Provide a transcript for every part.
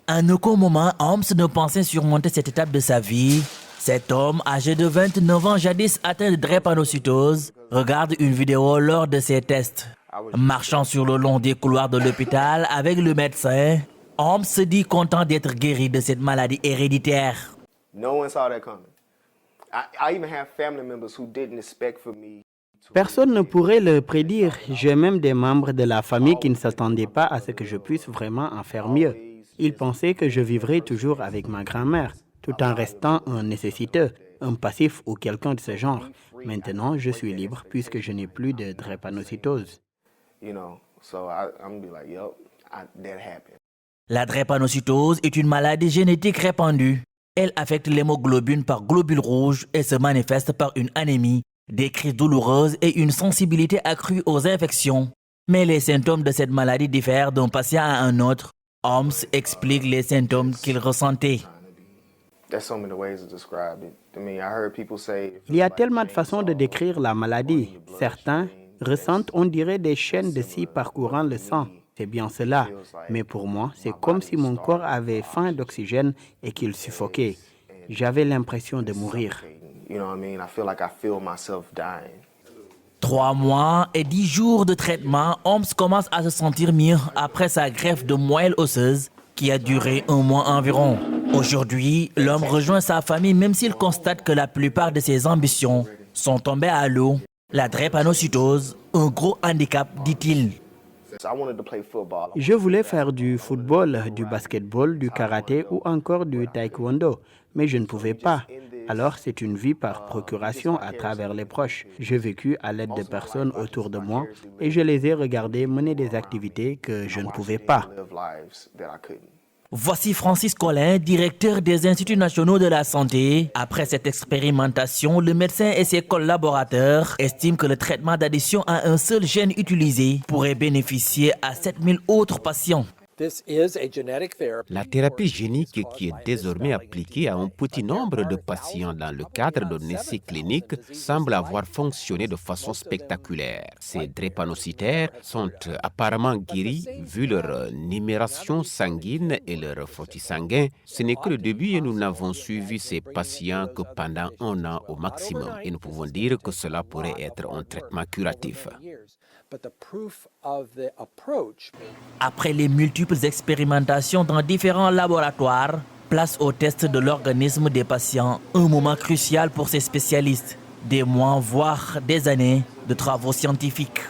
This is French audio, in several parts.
À aucun moment, Holmes ne pensait surmonter cette étape de sa vie. Cet homme, âgé de 29 ans, jadis atteint de drépanocytose, regarde une vidéo lors de ses tests. Marchant sur le long des couloirs de l'hôpital avec le médecin, Holmes se dit content d'être guéri de cette maladie héréditaire. Personne ne pourrait le prédire. J'ai même des membres de la famille qui ne s'attendaient pas à ce que je puisse vraiment en faire mieux. Ils pensaient que je vivrais toujours avec ma grand-mère, tout en restant un nécessiteux, un passif ou quelqu'un de ce genre. Maintenant, je suis libre puisque je n'ai plus de drépanocytose. La drépanocytose est une maladie génétique répandue. Elle affecte l'hémoglobine par globules rouges et se manifeste par une anémie, des crises douloureuses et une sensibilité accrue aux infections. Mais les symptômes de cette maladie diffèrent d'un patient à un autre. Holmes explique les symptômes qu'il ressentait. Il y a tellement de façons de décrire la maladie. Certains ressentent, on dirait, des chaînes de scie parcourant le sang. C'est bien cela. Mais pour moi, c'est comme si mon corps avait faim d'oxygène et qu'il suffoquait. J'avais l'impression de mourir. 3 mois et 10 jours de traitement, Holmes commence à se sentir mieux après sa greffe de moelle osseuse qui a duré 1 mois environ. Aujourd'hui, l'homme rejoint sa famille même s'il constate que la plupart de ses ambitions sont tombées à l'eau. La drépanocytose, un gros handicap, dit-il. Je voulais faire du football, du basketball, du karaté ou encore du taekwondo, mais je ne pouvais pas. Alors c'est une vie par procuration à travers les proches. J'ai vécu à l'aide de personnes autour de moi et je les ai regardés mener des activités que je ne pouvais pas. Voici Francis Collin, directeur des Instituts nationaux de la santé. Après cette expérimentation, le médecin et ses collaborateurs estiment que le traitement d'addition à un seul gène utilisé pourrait bénéficier à 7000 autres patients. La thérapie génique qui est désormais appliquée à un petit nombre de patients dans le cadre d'un essai clinique semble avoir fonctionné de façon spectaculaire. Ces drépanocytaires sont apparemment guéris vu leur numération sanguine et leur frottis sanguin. Ce n'est que le début et nous n'avons suivi ces patients que pendant 1 an au maximum. Et nous pouvons dire que cela pourrait être un traitement curatif. Après les multiples expérimentations dans différents laboratoires, place au test de l'organisme des patients, un moment crucial pour ces spécialistes. Des mois, voire des années de travaux scientifiques.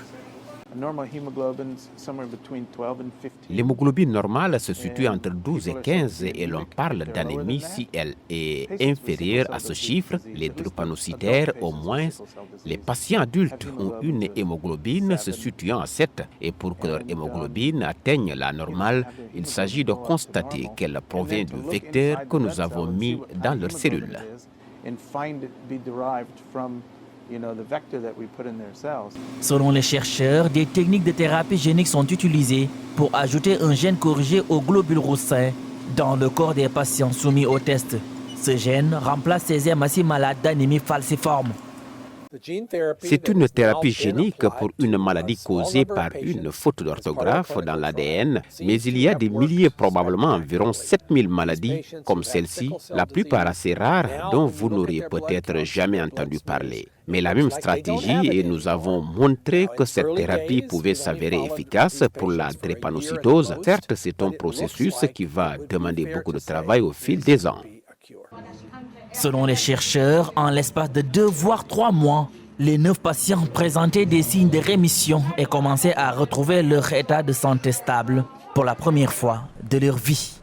L'hémoglobine normale se situe entre 12 et 15 et l'on parle d'anémie si elle est inférieure à ce chiffre. Les drépanocytaires, au moins, les patients adultes ont une hémoglobine se situant à 7 et pour que leur hémoglobine atteigne la normale, il s'agit de constater qu'elle provient du vecteur que nous avons mis dans leurs cellules. Selon les chercheurs, des techniques de thérapie génique sont utilisées pour ajouter un gène corrigé aux globules rouges sains dans le corps des patients soumis au test. Ce gène remplace ces hématies malades d'anémie falciforme. C'est une thérapie génique pour une maladie causée par une faute d'orthographe dans l'ADN, mais il y a des milliers, probablement environ 7000 maladies comme celle-ci, la plupart assez rares, dont vous n'auriez peut-être jamais entendu parler. Mais la même stratégie et nous avons montré que cette thérapie pouvait s'avérer efficace pour la drépanocytose. Certes, c'est un processus qui va demander beaucoup de travail au fil des ans. Selon les chercheurs, en l'espace de 2 voire 3 mois, les 9 patients présentaient des signes de rémission et commençaient à retrouver leur état de santé stable pour la première fois de leur vie.